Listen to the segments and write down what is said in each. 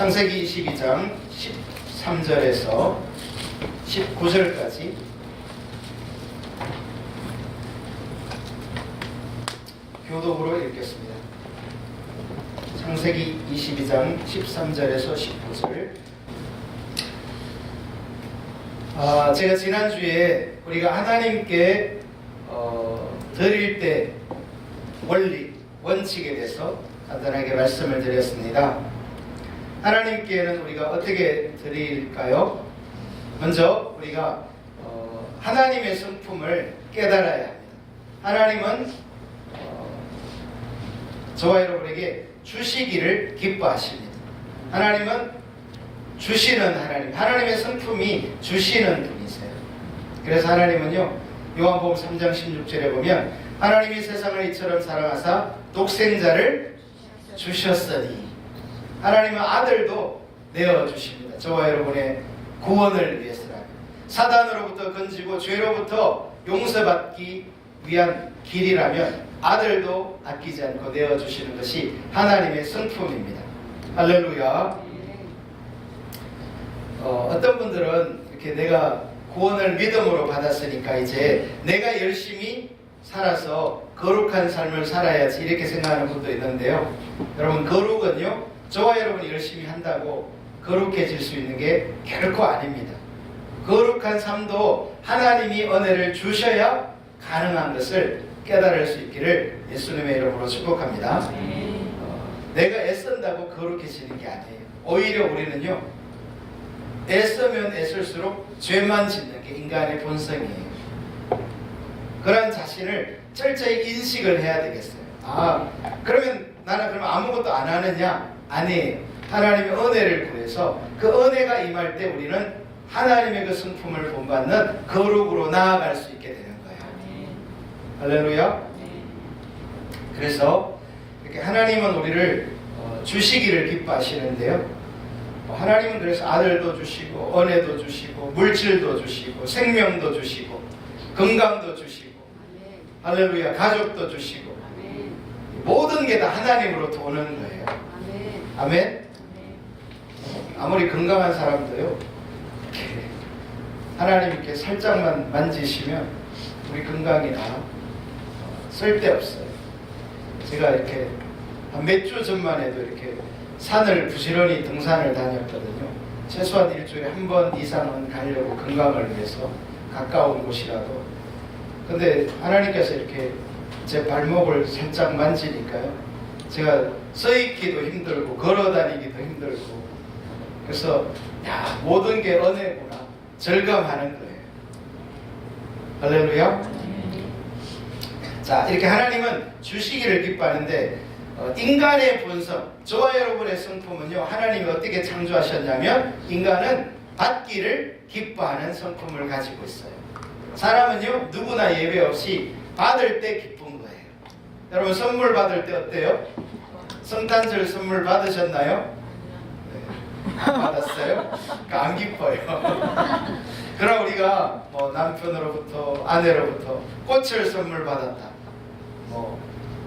창세기 22장 13절에서 19절까지 교독으로 읽겠습니다. 창세기 22장 13절에서 19절. 제가 지난주에 우리가 하나님께 드릴 때 원리, 원칙에 대해서 간단하게 말씀을 드렸습니다. 하나님께는 우리가 어떻게 드릴까요? 먼저 우리가 하나님의 성품을 깨달아야 합니다. 하나님은 저와 여러분에게 주시기를 기뻐하십니다. 하나님은 주시는 하나님, 하나님의 성품이 주시는 분이세요. 그래서 하나님은요, 요한복음 3장 16절에 보면 하나님이 세상을 이처럼 사랑하사 독생자를 주셨으니, 하나님은 아들도 내어주십니다. 저와 여러분의 구원을 위해서라면, 사단으로부터 건지고 죄로부터 용서받기 위한 길이라면 아들도 아끼지 않고 내어주시는 것이 하나님의 성품입니다. 할렐루야. 어떤 분들은 이렇게 내가 구원을 믿음으로 받았으니까 이제 내가 열심히 살아서 거룩한 삶을 살아야지 이렇게 생각하는 분도 있는데요. 여러분, 거룩은요, 저와 여러분이 열심히 한다고 거룩해질 수 있는 게 결코 아닙니다. 거룩한 삶도 하나님이 은혜를 주셔야 가능한 것을 깨달을 수 있기를 예수님의 이름으로 축복합니다. 내가 애쓴다고 거룩해지는 게 아니에요. 오히려 우리는요, 애쓰면 애쓸수록 죄만 짓는 게 인간의 본성이에요. 그러한 자신을 철저히 인식을 해야 되겠어요. 그러면 나는 그럼 아무것도 안 하느냐? 아니에요. 하나님의 은혜를 구해서 그 은혜가 임할 때 우리는 하나님의 그 성품을 본받는 거룩으로 나아갈 수 있게 되는 거예요. 할렐루야. 그래서 이렇게 하나님은 우리를 주시기를 기뻐하시는데요. 하나님은 그래서 아들도 주시고 은혜도 주시고 물질도 주시고 생명도 주시고 건강도 주시고, 할렐루야, 가족도 주시고, 모든 게 다 하나님으로 도는 거예요. 아멘. 아무리 건강한 사람도요, 하나님께 살짝만 만지시면 우리 건강이나 쓸데없어요. 제가 이렇게 한 몇 주 전만 해도 이렇게 산을 부지런히 등산을 다녔거든요. 최소한 일주일에 한 번 이상은 가려고, 건강을 위해서, 가까운 곳이라도. 근데 하나님께서 이렇게 제 발목을 살짝 만지니까요, 제가 서있기도 힘들고 걸어다니기도 힘들고, 그래서 모든 게 은혜구나 절감하는 거예요. 할렐루야. 자, 이렇게 하나님은 주시기를 기뻐하는데 인간의 본성, 저와 여러분의 성품은요, 하나님이 어떻게 창조하셨냐면 인간은 받기를 기뻐하는 성품을 가지고 있어요. 사람은요, 누구나 예외 없이 받을 때 기쁜 거예요. 여러분, 선물 받을 때 어때요? 성탄절 선물 받으셨나요? 네. 받았어요? 안 기뻐요. 그럼 우리가 남편으로부터, 아내로부터 꽃을 선물 받았다,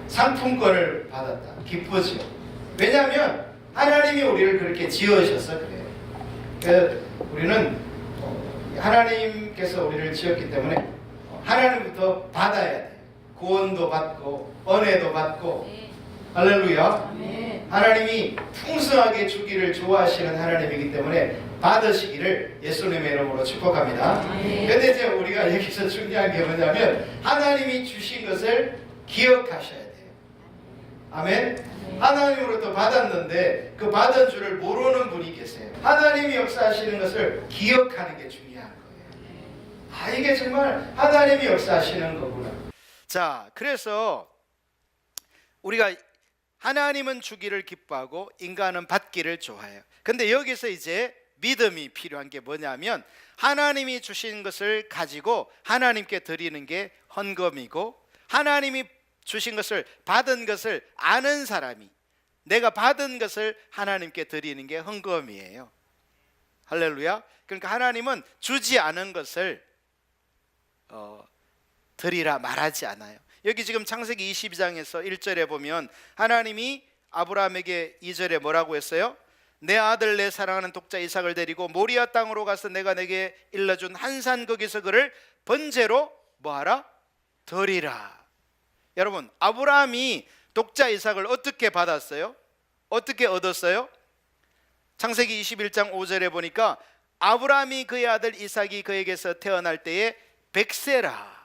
상품권을 받았다, 기쁘죠. 왜냐하면 하나님이 우리를 그렇게 지으셔서 그래요. 그래서 우리는 하나님께서 우리를 지었기 때문에 하나님부터 받아야 돼요. 구원도 받고 은혜도 받고. 할렐루야. 하나님이 풍성하게 주기를 좋아하시는 하나님이기 때문에 받으시기를 예수님의 이름으로 축복합니다. 그런데 이제 우리가 여기서 중요한 게 뭐냐면 하나님이 주신 것을 기억하셔야 돼요. 아멘. 하나님으로부터 받았는데 그 받은 줄을 모르는 분이 계세요. 하나님이 역사하시는 것을 기억하는 게 중요한 거예요. 이게 정말 하나님이 역사하시는 거구나. 자, 그래서 우리가 하나님은 주기를 기뻐하고 인간은 받기를 좋아해요. 근데 여기서 이제 믿음이 필요한 게 뭐냐면 하나님이 주신 것을 가지고 하나님께 드리는 게 헌금이고, 하나님이 주신 것을, 받은 것을 아는 사람이 내가 받은 것을 하나님께 드리는 게 헌금이에요. 할렐루야. 그러니까 하나님은 주지 않은 것을 드리라 말하지 않아요. 여기 지금 창세기 22장에서 1절에 보면 하나님이 아브라함에게 2절에 뭐라고 했어요? 내 아들 내 사랑하는 독자 이삭을 데리고 모리아 땅으로 가서 내가 내게 일러준 한 산 거기서 그를 번제로 뭐하라? 드리라. 여러분, 아브라함이 독자 이삭을 어떻게 받았어요? 어떻게 얻었어요? 창세기 21장 5절에 보니까 아브라함이 그의 아들 이삭이 그에게서 태어날 때에 100세라.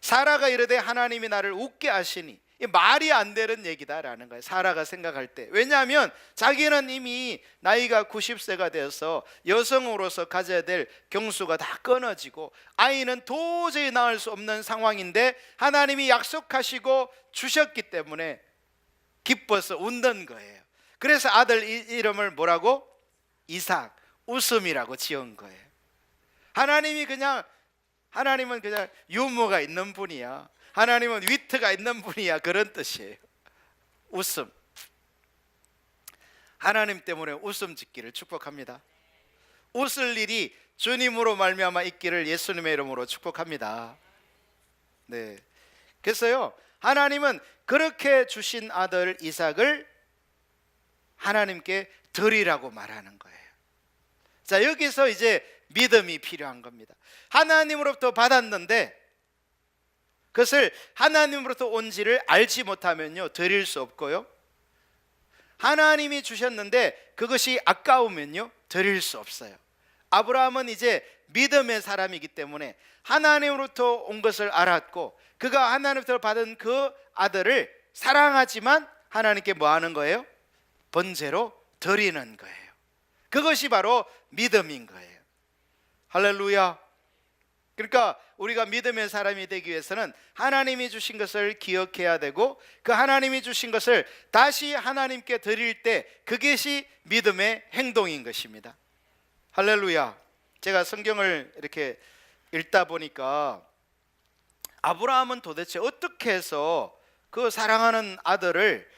사라가 이르되 하나님이 나를 웃게 하시니, 말이 안 되는 얘기다라는 거예요. 사라가 생각할 때. 왜냐하면 자기는 이미 나이가 90세가 되어서 여성으로서 가져야 될 경수가 다 끊어지고 아이는 도저히 낳을 수 없는 상황인데 하나님이 약속하시고 주셨기 때문에 기뻐서 웃는 거예요. 그래서 아들 이름을 뭐라고? 이삭, 웃음이라고 지은 거예요. 하나님은 그냥 유머가 있는 분이야. 하나님은 위트가 있는 분이야. 그런 뜻이에요. 웃음. 하나님 때문에 웃음 짓기를 축복합니다. 웃을 일이 주님으로 말미암아 있기를 예수님의 이름으로 축복합니다. 네. 그래서요, 하나님은 그렇게 주신 아들 이삭을 하나님께 드리라고 말하는 거예요. 자, 여기서 이제 믿음이 필요한 겁니다. 하나님으로부터 받았는데 그것을 하나님으로부터 온지를 알지 못하면요, 드릴 수 없고요, 하나님이 주셨는데 그것이 아까우면요, 드릴 수 없어요. 아브라함은 이제 믿음의 사람이기 때문에 하나님으로부터 온 것을 알았고 그가 하나님으로부터 받은 그 아들을 사랑하지만 하나님께 뭐 하는 거예요? 번제로 드리는 거예요. 그것이 바로 믿음인 거예요. 할렐루야. 그러니까 우리가 믿음의 사람이 되기 위해서는 하나님이 주신 것을 기억해야 되고 그 하나님이 주신 것을 다시 하나님께 드릴 때 그것이 믿음의 행동인 것입니다. 할렐루야. 제가 성경을 이렇게 읽다 보니까 아브라함은 도대체 어떻게 해서 그 사랑하는 아들을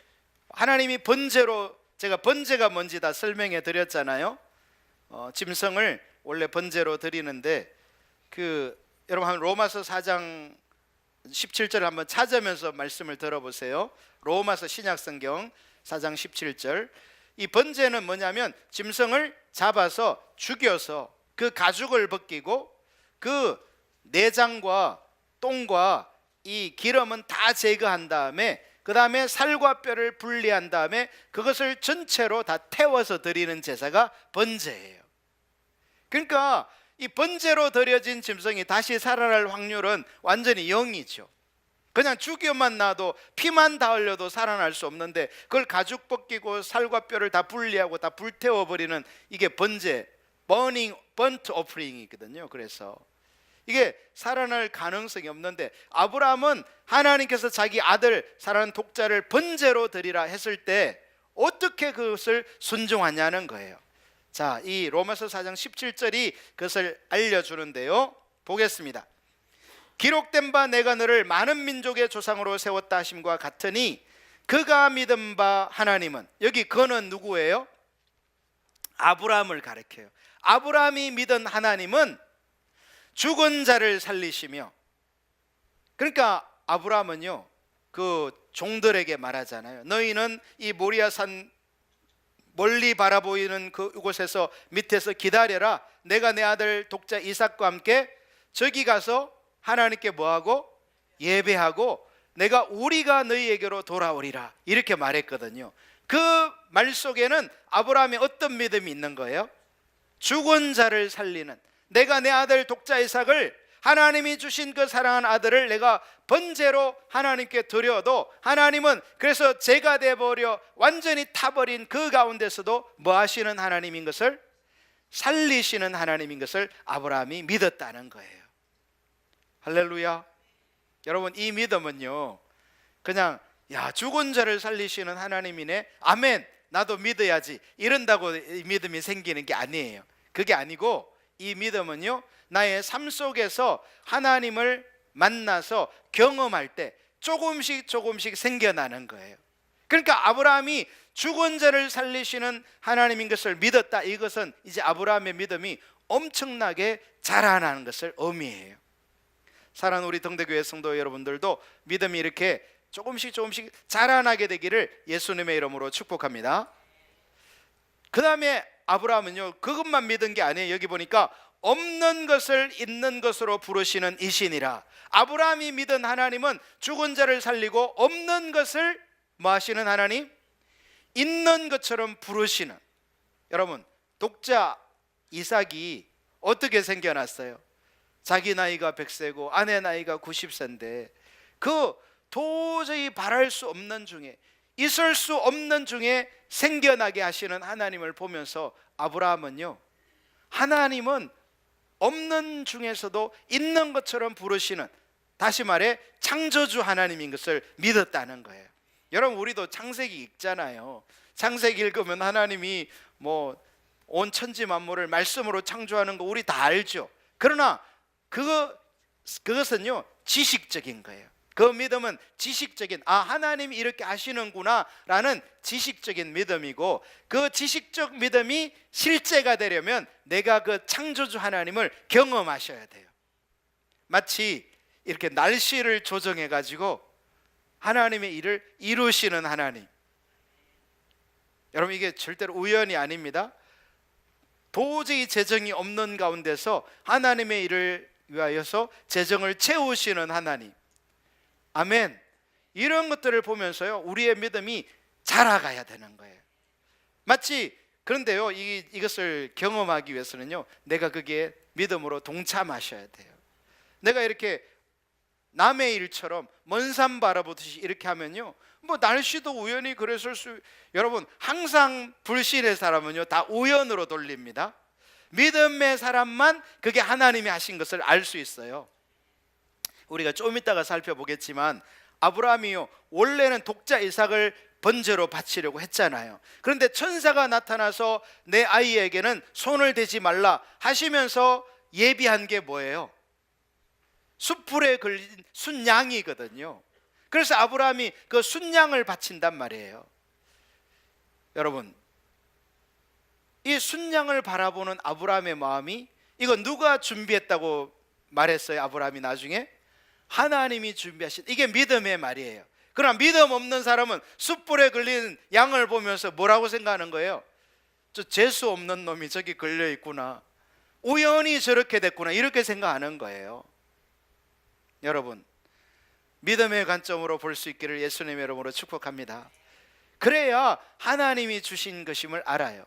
하나님이 번제로, 제가 번제가 뭔지 다 설명해 드렸잖아요. 짐승을 원래 번제로 드리는데 여러분 한번 로마서 4장 17절 한번 찾으면서 말씀을 들어보세요. 로마서 신약성경 4장 17절. 이 번제는 뭐냐면 짐승을 잡아서 죽여서 그 가죽을 벗기고 그 내장과 똥과 이 기름은 다 제거한 다음에 그 다음에 살과 뼈를 분리한 다음에 그것을 전체로 다 태워서 드리는 제사가 번제예요. 그러니까 이 번제로 드려진 짐승이 다시 살아날 확률은 완전히 0이죠. 그냥 죽여만 놔도 피만 다 흘려도 살아날 수 없는데 그걸 가죽 벗기고 살과 뼈를 다 분리하고 다 불태워버리는 이게 번제, burnt offering이거든요. 그래서 이게 살아날 가능성이 없는데 아브라함은 하나님께서 자기 아들 사랑하는 독자를 번제로 드리라 했을 때 어떻게 그것을 순종하냐는 거예요. 자, 이 로마서 4장 17절이 그것을 알려주는데요. 보겠습니다. 기록된 바 내가 너를 많은 민족의 조상으로 세웠다 하심과 같으니 그가 믿은 바 하나님은, 여기 그는 누구예요? 아브라함을 가리켜요. 아브라함이 믿은 하나님은 죽은 자를 살리시며, 그러니까 아브라함은요 그 종들에게 말하잖아요. 너희는 이 모리아산 멀리 바라보이는 그곳에서 밑에서 기다려라. 내가 내 아들 독자 이삭과 함께 저기 가서 하나님께 뭐하고? 예배하고 내가 우리가 너희에게로 돌아오리라. 이렇게 말했거든요. 그 말 속에는 아브라함이 어떤 믿음이 있는 거예요? 죽은 자를 살리는, 내가 내 아들 독자 이삭을, 하나님이 주신 그 사랑하는 아들을 내가 번제로 하나님께 드려도 하나님은 그래서 죄가 되어버려 완전히 타버린 그 가운데서도 뭐 하시는 하나님인 것을, 살리시는 하나님인 것을 아브라함이 믿었다는 거예요. 할렐루야. 여러분, 이 믿음은요 그냥 죽은 자를 살리시는 하나님이네, 아멘, 나도 믿어야지, 이런다고 이 믿음이 생기는 게 아니에요. 그게 아니고 이 믿음은요 나의 삶 속에서 하나님을 만나서 경험할 때 조금씩 생겨나는 거예요. 그러니까 아브라함이 죽은 자를 살리시는 하나님인 것을 믿었다. 이것은 이제 아브라함의 믿음이 엄청나게 자라나는 것을 의미해요. 사랑하는 우리 동대교회 성도 여러분들도 믿음이 이렇게 조금씩 자라나게 되기를 예수님의 이름으로 축복합니다. 그 다음에 아브라함은요, 그것만 믿은 게 아니에요. 여기 보니까 없는 것을 있는 것으로 부르시는 이신이라. 아브라함이 믿은 하나님은 죽은 자를 살리고 없는 것을 뭐 하시는 하나님? 있는 것처럼 부르시는. 여러분, 독자 이삭이 어떻게 생겨났어요? 자기 나이가 100세고 아내 나이가 90세인데 그 도저히 바랄 수 없는 중에, 있을 수 없는 중에 생겨나게 하시는 하나님을 보면서 아브라함은요, 하나님은 없는 중에서도 있는 것처럼 부르시는, 다시 말해 창조주 하나님인 것을 믿었다는 거예요. 여러분, 우리도 창세기 읽잖아요. 창세기 읽으면 하나님이 뭐 온 천지 만물을 말씀으로 창조하는 거 우리 다 알죠. 그러나 그것은요 지식적인 거예요. 그 믿음은 지식적인, 하나님이 이렇게 하시는구나 라는 지식적인 믿음이고, 그 지식적 믿음이 실제가 되려면 내가 그 창조주 하나님을 경험하셔야 돼요. 마치 이렇게 날씨를 조정해 가지고 하나님의 일을 이루시는 하나님. 여러분, 이게 절대로 우연이 아닙니다. 도저히 재정이 없는 가운데서 하나님의 일을 위하여서 재정을 채우시는 하나님. 아멘. 이런 것들을 보면서요, 우리의 믿음이 자라가야 되는 거예요. 마치, 그런데요, 이것을 경험하기 위해서는요, 내가 거기에 믿음으로 동참하셔야 돼요. 내가 이렇게 남의 일처럼 먼 산 바라보듯이 이렇게 하면요, 뭐 날씨도 우연히 그랬을 수, 여러분, 항상 불신의 사람은요 다 우연으로 돌립니다. 믿음의 사람만 그게 하나님이 하신 것을 알 수 있어요. 우리가 좀 이따가 살펴보겠지만 아브라함이요, 원래는 독자 이삭을 번제로 바치려고 했잖아요. 그런데 천사가 나타나서 내 아이에게는 손을 대지 말라 하시면서 예비한 게 뭐예요? 숯불에 걸린 순양이거든요. 그래서 아브라함이 그 순양을 바친단 말이에요. 여러분, 이 순양을 바라보는 아브라함의 마음이, 이거 누가 준비했다고 말했어요? 아브라함이 나중에 하나님이 준비하신, 이게 믿음의 말이에요. 그러나 믿음 없는 사람은 숯불에 걸린 양을 보면서 뭐라고 생각하는 거예요? 저 재수 없는 놈이 저기 걸려 있구나, 우연히 저렇게 됐구나, 이렇게 생각하는 거예요. 여러분, 믿음의 관점으로 볼 수 있기를 예수님의 이름으로 축복합니다. 그래야 하나님이 주신 것임을 알아요.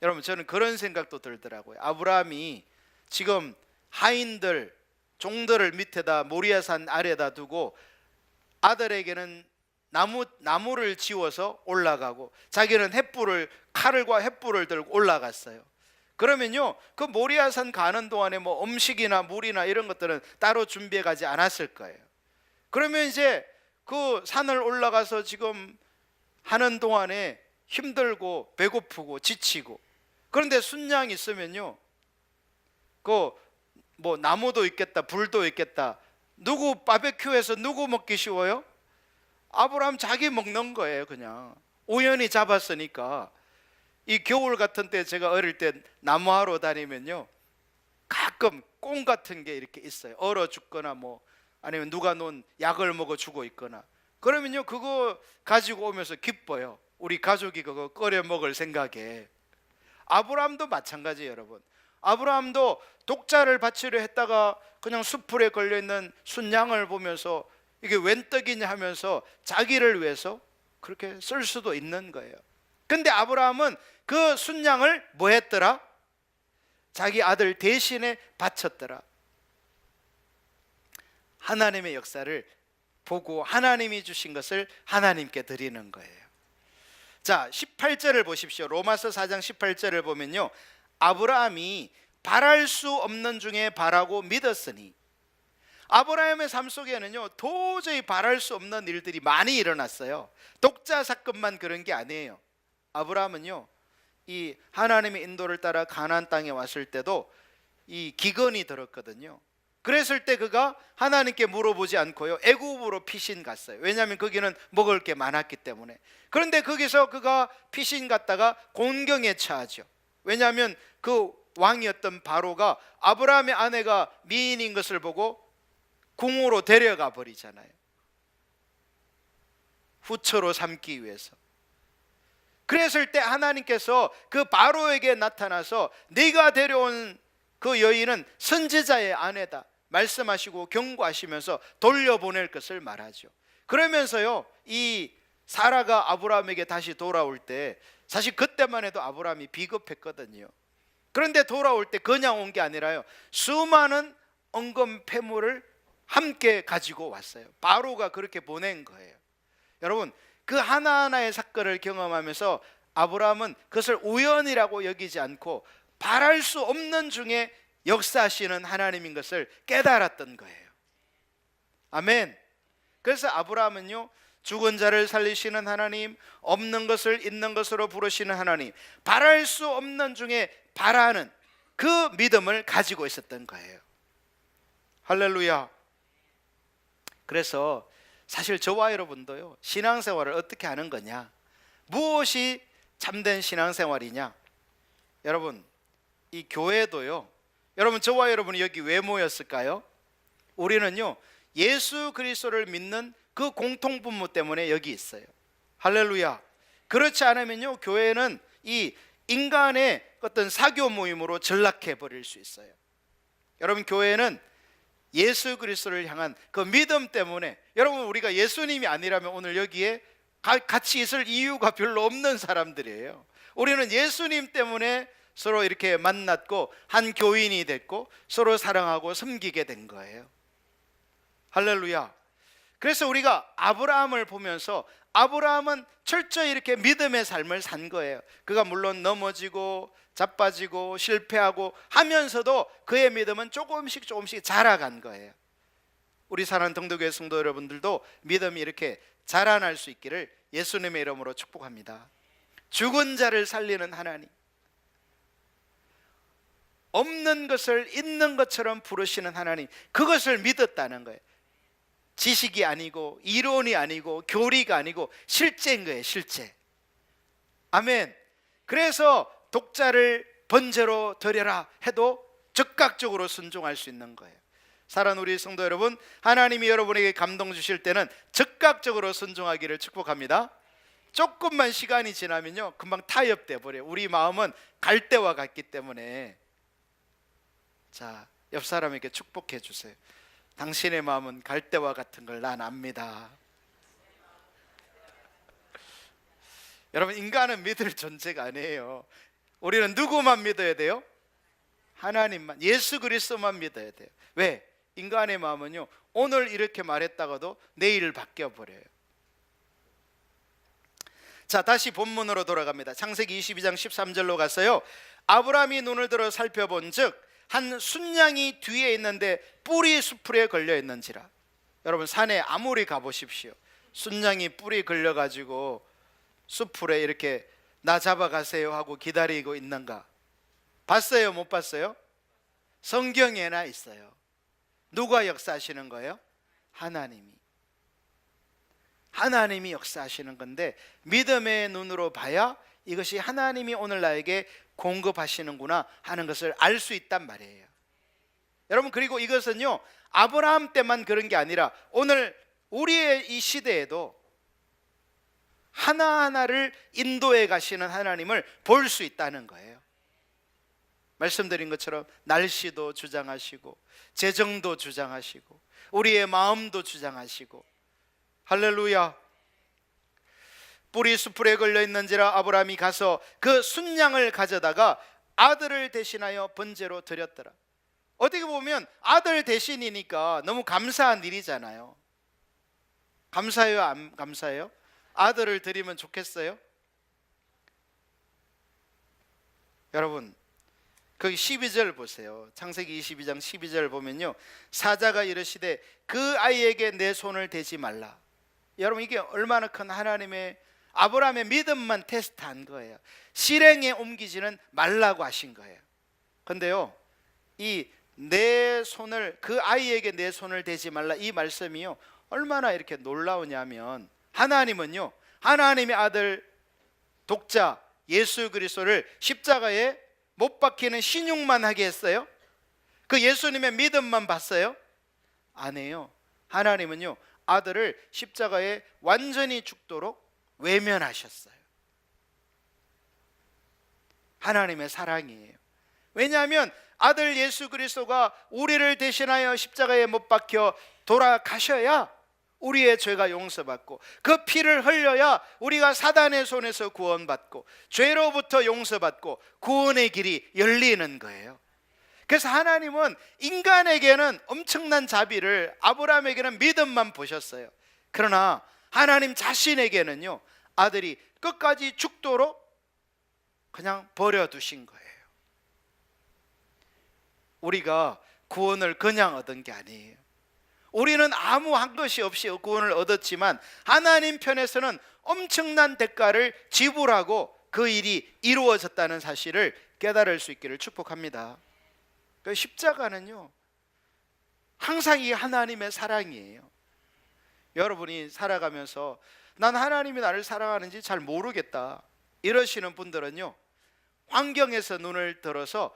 여러분, 저는 그런 생각도 들더라고요. 아브라함이 지금 하인들, 종들을 밑에다 모리아산 아래다 두고 아들에게는 나무를 지워서 올라가고 자기는 칼과 횃불을 들고 올라갔어요. 그러면요, 그 모리아산 가는 동안에 뭐 음식이나 물이나 이런 것들은 따로 준비해 가지 않았을 거예요. 그러면 이제 그 산을 올라가서 지금 하는 동안에 힘들고 배고프고 지치고, 그런데 순양이 있으면요, 그 뭐 나무도 있겠다, 불도 있겠다, 누구 바베큐에서 누구 먹기 쉬워요? 아브라함 자기 먹는 거예요. 그냥 우연히 잡았으니까. 이 겨울 같은 때, 제가 어릴 때 나무하러 다니면요, 가끔 꽁 같은 게 이렇게 있어요. 얼어 죽거나 뭐 아니면 누가 놓은 약을 먹어 죽어 있거나, 그러면요 그거 가지고 오면서 기뻐요. 우리 가족이 그거 끓여 먹을 생각에. 아브라함도 마찬가지예요. 여러분, 아브라함도 독자를 바치려 했다가 그냥 숯불에 걸려있는 순양을 보면서 이게 웬 떡이냐 하면서 자기를 위해서 그렇게 쓸 수도 있는 거예요. 근데 아브라함은 그 순양을 뭐 했더라? 자기 아들 대신에 바쳤더라. 하나님의 역사를 보고 하나님이 주신 것을 하나님께 드리는 거예요. 자, 18절을 보십시오. 로마서 4장 18절을 보면요, 아브라함이 바랄 수 없는 중에 바라고 믿었으니. 아브라함의 삶 속에는요 도저히 바랄 수 없는 일들이 많이 일어났어요. 독자 사건만 그런 게 아니에요. 아브라함은요, 이 하나님의 인도를 따라 가나안 땅에 왔을 때도 이 기근이 들었거든요. 그랬을 때 그가 하나님께 물어보지 않고요 애굽으로 피신 갔어요. 왜냐하면 거기는 먹을 게 많았기 때문에. 그런데 거기서 그가 피신 갔다가 곤경에 처하죠. 왜냐하면 그 왕이었던 바로가 아브라함의 아내가 미인인 것을 보고 궁으로 데려가 버리잖아요. 후처로 삼기 위해서. 그랬을 때 하나님께서 그 바로에게 나타나서 네가 데려온 그 여인은 선지자의 아내다 말씀하시고 경고하시면서 돌려보낼 것을 말하죠. 그러면서요, 이 사라가 아브라함에게 다시 돌아올 때 사실 그때만 해도 아브라함이 비겁했거든요. 그런데 돌아올 때 그냥 온 게 아니라요, 수많은 은금 패물을 함께 가지고 왔어요. 바로가 그렇게 보낸 거예요. 여러분, 그 하나하나의 사건을 경험하면서 아브라함은 그것을 우연이라고 여기지 않고 바랄 수 없는 중에 역사하시는 하나님인 것을 깨달았던 거예요. 아멘. 그래서 아브라함은요, 죽은 자를 살리시는 하나님, 없는 것을 있는 것으로 부르시는 하나님, 바랄 수 없는 중에 바라는 그 믿음을 가지고 있었던 거예요. 할렐루야. 그래서 사실 저와 여러분도요, 신앙생활을 어떻게 하는 거냐, 무엇이 참된 신앙생활이냐. 여러분, 이 교회도요, 여러분 저와 여러분이 여기 왜 모였을까요? 우리는요, 예수 그리스도를 믿는 그 공통분모 때문에 여기 있어요. 할렐루야. 그렇지 않으면요, 교회는 이 인간의 어떤 사교 모임으로 전락해 버릴 수 있어요. 여러분, 교회는 예수 그리스도를 향한 그 믿음 때문에, 여러분 우리가 예수님이 아니라면 오늘 여기에 같이 있을 이유가 별로 없는 사람들이에요. 우리는 예수님 때문에 서로 이렇게 만났고 한 교인이 됐고 서로 사랑하고 섬기게 된 거예요. 할렐루야. 그래서 우리가 아브라함을 보면서 아브라함은 철저히 이렇게 믿음의 삶을 산 거예요. 그가 물론 넘어지고 자빠지고 실패하고 하면서도 그의 믿음은 조금씩 자라간 거예요. 우리 사랑하는 동덕교회 성도 여러분들도 믿음이 이렇게 자라날 수 있기를 예수님의 이름으로 축복합니다. 죽은 자를 살리는 하나님, 없는 것을 있는 것처럼 부르시는 하나님, 그것을 믿었다는 거예요. 지식이 아니고 이론이 아니고 교리가 아니고 실제인 거예요. 실제. 아멘. 그래서 독자를 번제로 드려라 해도 즉각적으로 순종할 수 있는 거예요. 사랑하는 우리 성도 여러분, 하나님이 여러분에게 감동 주실 때는 즉각적으로 순종하기를 축복합니다. 조금만 시간이 지나면요, 금방 타협돼 버려요. 우리 마음은 갈대와 같기 때문에. 자, 옆 사람에게 축복해 주세요. 당신의 마음은 갈대와 같은 걸 난 압니다. 여러분, 인간은 믿을 존재가 아니에요. 우리는 누구만 믿어야 돼요? 하나님만, 예수 그리스도만 믿어야 돼요. 왜? 인간의 마음은요, 오늘 이렇게 말했다가도 내일 바뀌어 버려요. 자, 다시 본문으로 돌아갑니다. 창세기 22장 13절로 가서요, 아브라함이 눈을 들어 살펴본 즉 한 순양이 뒤에 있는데 뿔이 수풀에 걸려 있는지라. 여러분, 산에 아무리 가보십시오, 순양이 뿔이 걸려가지고 수풀에 이렇게 나 잡아가세요 하고 기다리고 있는가 봤어요? 못 봤어요? 성경에나 있어요. 누가 역사하시는 거예요? 하나님이 역사하시는 건데, 믿음의 눈으로 봐야 이것이 하나님이 오늘 나에게 공급하시는구나 하는 것을 알 수 있단 말이에요. 여러분, 그리고 이것은요, 아브라함 때만 그런 게 아니라 오늘 우리의 이 시대에도 하나하나를 인도해 가시는 하나님을 볼 수 있다는 거예요. 말씀드린 것처럼 날씨도 주장하시고 재정도 주장하시고 우리의 마음도 주장하시고. 할렐루야. 뿔이 수풀에 걸려 있는지라 아브라함이 가서 그 순양을 가져다가 아들을 대신하여 번제로 드렸더라. 어떻게 보면 아들 대신이니까 너무 감사한 일이잖아요. 감사해요, 안 감사해요? 아들을 드리면 좋겠어요? 여러분, 그 12절 보세요. 창세기 22장 12절 보면요, 사자가 이르시되 그 아이에게 내 손을 대지 말라. 여러분, 이게 얼마나 큰 하나님의, 아브라함의 믿음만 테스트한 거예요. 실행에 옮기지는 말라고 하신 거예요. 근데요, 이 내 손을, 그 아이에게 내 손을 대지 말라, 이 말씀이요, 얼마나 이렇게 놀라우냐면, 하나님은요, 하나님의 아들 독자 예수 그리스도를 십자가에 못 박히는 신용만 하게 했어요? 그 예수님의 믿음만 봤어요? 아니에요. 하나님은요, 아들을 십자가에 완전히 죽도록 외면하셨어요. 하나님의 사랑이에요. 왜냐하면 아들 예수 그리스도가 우리를 대신하여 십자가에 못 박혀 돌아가셔야 우리의 죄가 용서받고, 그 피를 흘려야 우리가 사단의 손에서 구원받고 죄로부터 용서받고 구원의 길이 열리는 거예요. 그래서 하나님은 인간에게는 엄청난 자비를, 아브라함에게는 믿음만 보셨어요. 그러나 하나님 자신에게는요, 아들이 끝까지 죽도록 그냥 버려두신 거예요. 우리가 구원을 그냥 얻은 게 아니에요. 우리는 아무 한 것이 없이 구원을 얻었지만 하나님 편에서는 엄청난 대가를 지불하고 그 일이 이루어졌다는 사실을 깨달을 수 있기를 축복합니다. 그 십자가는요, 항상 이 하나님의 사랑이에요. 여러분이 살아가면서 난 하나님이 나를 사랑하는지 잘 모르겠다 이러시는 분들은요, 환경에서 눈을 들어서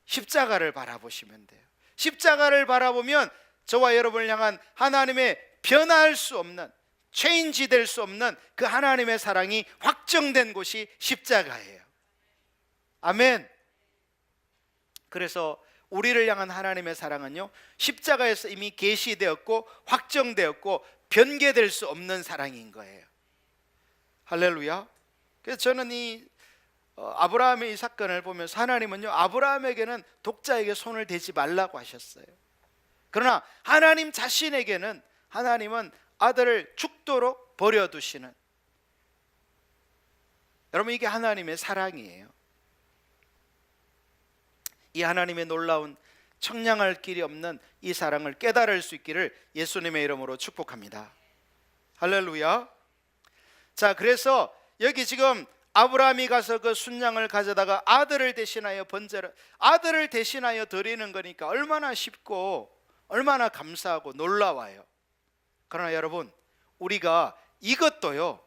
십자가를 바라보시면 돼요. 십자가를 바라보면 저와 여러분을 향한 하나님의 변할 수 없는, 체인지 될 수 없는 그 하나님의 사랑이 확정된 곳이 십자가예요. 아멘. 그래서 우리를 향한 하나님의 사랑은요, 십자가에서 이미 계시되었고 확정되었고 변개될 수 없는 사랑인 거예요. 할렐루야. 그래서 저는 이 아브라함의 이 사건을 보면서 하나님은요, 아브라함에게는 독자에게 손을 대지 말라고 하셨어요. 그러나 하나님 자신에게는, 하나님은 아들을 죽도록 버려두시는, 여러분 이게 하나님의 사랑이에요. 이 하나님의 놀라운 청량할 길이 없는 이 사랑을 깨달을 수 있기를 예수님의 이름으로 축복합니다. 할렐루야. 자, 그래서 여기 지금 아브라함이 가서 그 순양을 가져다가 아들을 대신하여 번제를, 아들을 대신하여 드리는 거니까 얼마나 쉽고 얼마나 감사하고 놀라워요. 그러나 여러분, 우리가 이것도요,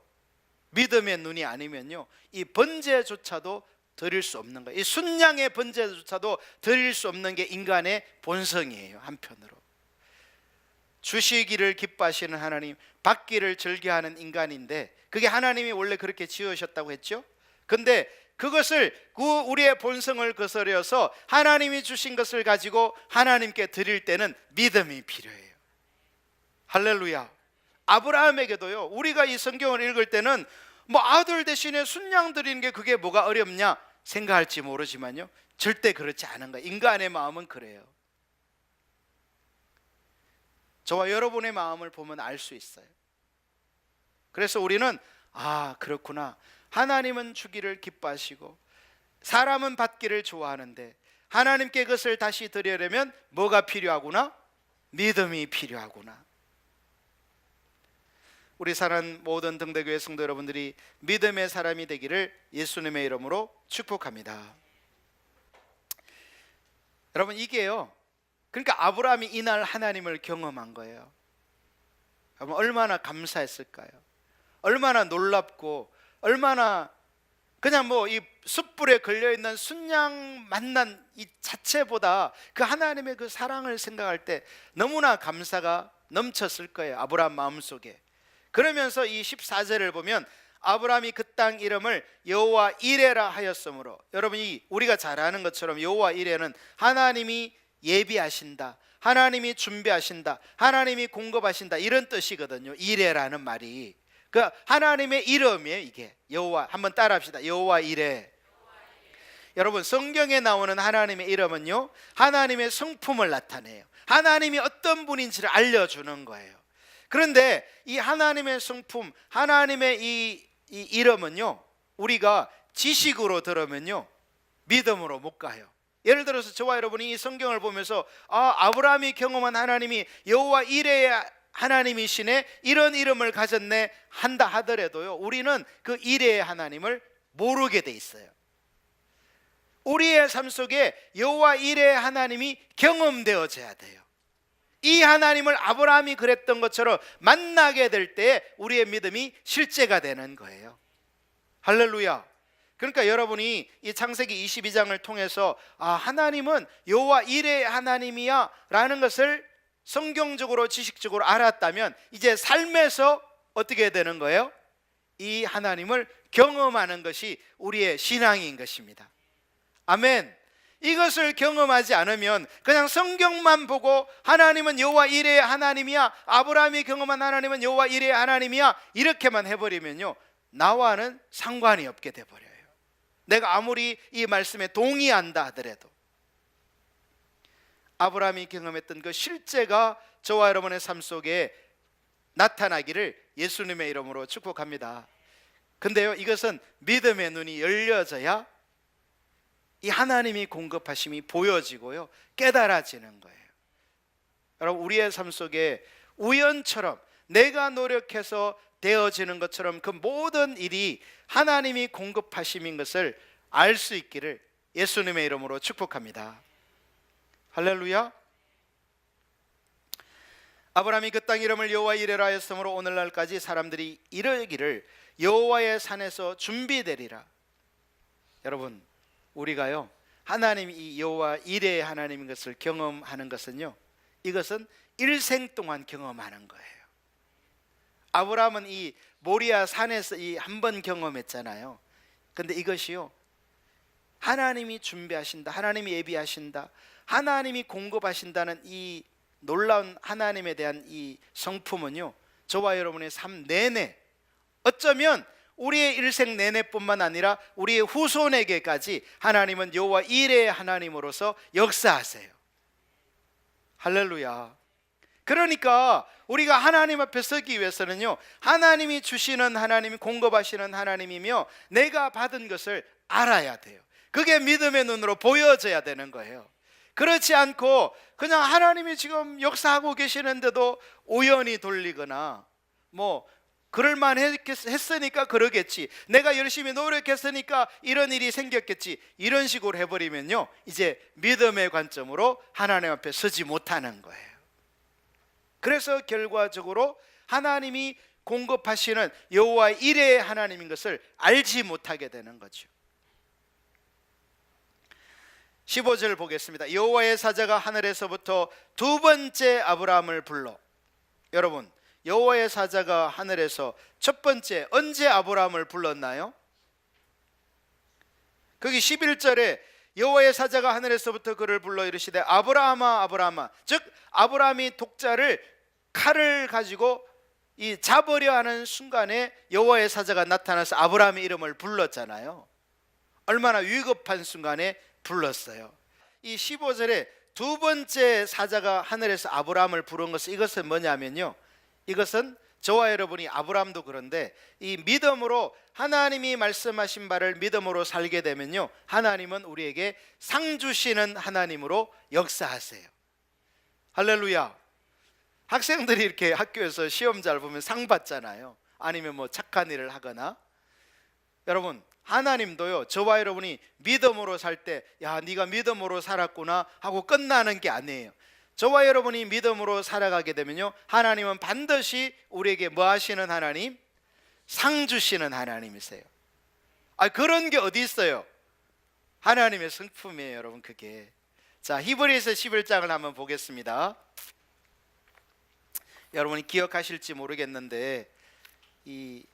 믿음의 눈이 아니면요, 이 번제조차도 드릴 수 없는 거예요. 이 순양의 번제조차도 드릴 수 없는 게 인간의 본성이에요. 한편으로 주시기를 기뻐하시는 하나님, 받기를 즐겨하는 인간인데, 그게 하나님이 원래 그렇게 지으셨다고 했죠. 근데 그것을, 우리의 본성을 거스려서 하나님이 주신 것을 가지고 하나님께 드릴 때는 믿음이 필요해요. 할렐루야. 아브라함에게도요, 우리가 이 성경을 읽을 때는 뭐 아들 대신에 순양 드리는 게 그게 뭐가 어렵냐 생각할지 모르지만요, 절대 그렇지 않은 거예요. 인간의 마음은 그래요. 저와 여러분의 마음을 보면 알 수 있어요. 그래서 우리는 그렇구나, 하나님은 주기를 기뻐하시고 사람은 받기를 좋아하는데 하나님께 그것을 다시 드리려면 뭐가 필요하구나? 믿음이 필요하구나. 우리 사랑하는 모든 등대교회 성도 여러분들이 믿음의 사람이 되기를 예수님의 이름으로 축복합니다. 여러분, 이게요, 그러니까 아브라함이 이날 하나님을 경험한 거예요. 여러분, 얼마나 감사했을까요? 얼마나 놀랍고, 얼마나 그냥 뭐 이 숯불에 걸려있는 순양 만난 이 자체보다 그 하나님의 그 사랑을 생각할 때 너무나 감사가 넘쳤을 거예요, 아브라함 마음속에. 그러면서 이 14절을 보면 아브라함이 그 땅 이름을 여호와 이레라 하였으므로, 여러분이 우리가 잘 아는 것처럼 여호와 이레는 하나님이 예비하신다, 하나님이 준비하신다, 하나님이 공급하신다, 이런 뜻이거든요. 이레라는 말이 그 하나님의 이름이에요. 이게 여호와, 한번 따라합시다. 여호와 이레. 여러분, 성경에 나오는 하나님의 이름은요, 하나님의 성품을 나타내요. 하나님이 어떤 분인지를 알려주는 거예요. 그런데 이 하나님의 성품, 하나님의 이 이름은요, 우리가 지식으로 들으면요, 믿음으로 못 가요. 예를 들어서 저와 여러분이 이 성경을 보면서 아브라함이 경험한 하나님이 여호와 이레의 하나님이시네, 이런 이름을 가졌네 한다 하더라도요, 우리는 그 이레의 하나님을 모르게 돼 있어요. 우리의 삶 속에 여호와 이레의 하나님이 경험되어져야 돼요. 이 하나님을 아브라함이 그랬던 것처럼 만나게 될 때 우리의 믿음이 실제가 되는 거예요. 할렐루야. 그러니까 여러분이 이 창세기 22장을 통해서 하나님은 여호와 이레의 하나님이야 라는 것을 성경적으로 지식적으로 알았다면, 이제 삶에서 어떻게 되는 거예요? 이 하나님을 경험하는 것이 우리의 신앙인 것입니다. 아멘. 이것을 경험하지 않으면 그냥 성경만 보고 하나님은 여호와 이레의 하나님이야, 아브라함이 경험한 하나님은 여호와 이레의 하나님이야, 이렇게만 해버리면요, 나와는 상관이 없게 돼버려요. 내가 아무리 이 말씀에 동의한다 하더라도 아브라함이 경험했던 그 실제가 저와 여러분의 삶 속에 나타나기를 예수님의 이름으로 축복합니다. 근데요, 이것은 믿음의 눈이 열려져야 이 하나님이 공급하심이 보여지고요, 깨달아지는 거예요. 여러분, 우리의 삶 속에 우연처럼 내가 노력해서 되어지는 것처럼 그 모든 일이 하나님이 공급하심인 것을 알 수 있기를 예수님의 이름으로 축복합니다. 할렐루야. 아브라함이 그 땅 이름을 여호와 이레라 하였으므로 오늘날까지 사람들이 이르기를 여호와의 산에서 준비되리라. 여러분, 우리가요, 하나님이 이 여호와 이레의 하나님인 것을 경험하는 것은요, 이것은 일생 동안 경험하는 거예요. 아브라함은 이 모리아 산에서 이 한 번 경험했잖아요. 근데 이것이요, 하나님이 준비하신다, 하나님이 예비하신다, 하나님이 공급하신다는 이 놀라운 하나님에 대한 이 성품은요, 저와 여러분의 삶 내내, 어쩌면 우리의 일생 내내뿐만 아니라 우리의 후손에게까지 하나님은 여호와 이레의 하나님으로서 역사하세요. 할렐루야. 그러니까 우리가 하나님 앞에 서기 위해서는요, 하나님이 주시는 하나님이 공급하시는 하나님이며 내가 받은 것을 알아야 돼요. 그게 믿음의 눈으로 보여져야 되는 거예요. 그렇지 않고 그냥 하나님이 지금 역사하고 계시는데도 우연히 돌리거나 뭐 그럴만 했으니까 그러겠지, 내가 열심히 노력했으니까 이런 일이 생겼겠지, 이런 식으로 해버리면요, 이제 믿음의 관점으로 하나님 앞에 서지 못하는 거예요. 그래서 결과적으로 하나님이 공급하시는 여호와 이레의 하나님인 것을 알지 못하게 되는 거죠. 15절 보겠습니다. 여호와의 사자가 하늘에서부터 두 번째 아브라함을 불러. 여러분, 여호와의 사자가 하늘에서 첫 번째 언제 아브라함을 불렀나요? 거기 11절에 여호와의 사자가 하늘에서부터 그를 불러 이르시되 아브라함아 아브라함아, 즉 아브라함이 독자를 칼을 가지고 이 잡으려 하는 순간에 여호와의 사자가 나타나서 아브라함의 이름을 불렀잖아요. 얼마나 위급한 순간에 불렀어요. 이 15절에 두 번째 사자가 하늘에서 아브라함을 부른 것은, 이것은 뭐냐면요, 이것은 저와 여러분이, 아브라함도 그런데 이 믿음으로 하나님이 말씀하신 바를 믿음으로 살게 되면요, 하나님은 우리에게 상 주시는 하나님으로 역사하세요. 할렐루야. 학생들이 이렇게 학교에서 시험 잘 보면 상 받잖아요. 아니면 뭐 착한 일을 하거나. 여러분, 하나님도요, 저와 여러분이 믿음으로 살 때 야, 네가 믿음으로 살았구나 하고 끝나는 게 아니에요. 저와 여러분이 믿음으로 살아가게 되면요, 하나님은 반드시 우리에게 뭐 하시는 하나님? 상 주시는 하나님이세요. 그런 게 어디 있어요? 하나님의 성품이에요, 여러분. 그게. 자, 히브리서 11장을 한번 보겠습니다. 여러분이 기억하실지 모르겠는데 이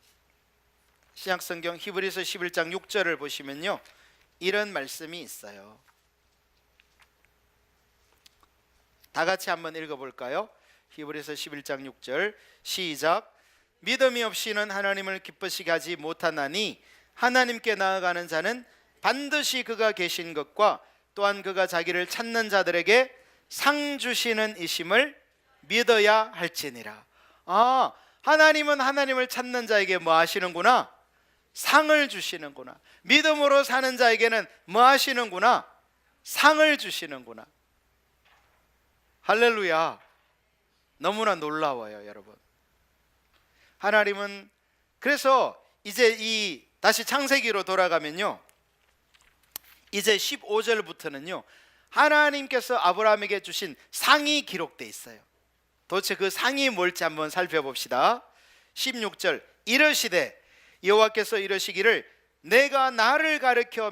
신약성경 히브리서 11장 6절을 보시면요, 이런 말씀이 있어요. 다 같이 한번 읽어볼까요? 히브리서 11장 6절 시작. 믿음이 없이는 하나님을 기쁘시게 하지 못하나니 하나님께 나아가는 자는 반드시 그가 계신 것과 또한 그가 자기를 찾는 자들에게 상 주시는 이심을 믿어야 할지니라. 하나님은 하나님을 찾는 자에게 뭐 하시는구나? 상을 주시는구나. 믿음으로 사는 자에게는 뭐 하시는구나? 상을 주시는구나. 할렐루야. 너무나 놀라워요, 여러분. 하나님은, 그래서 이제 이 다시 창세기로 돌아가면요, 이제 15절부터는요 하나님께서 아브라함에게 주신 상이 기록되어 있어요. 도대체 그 상이 뭘지 한번 살펴봅시다. 16절 이르시되 여호와께서 이르시기를 내가 나를 가르쳐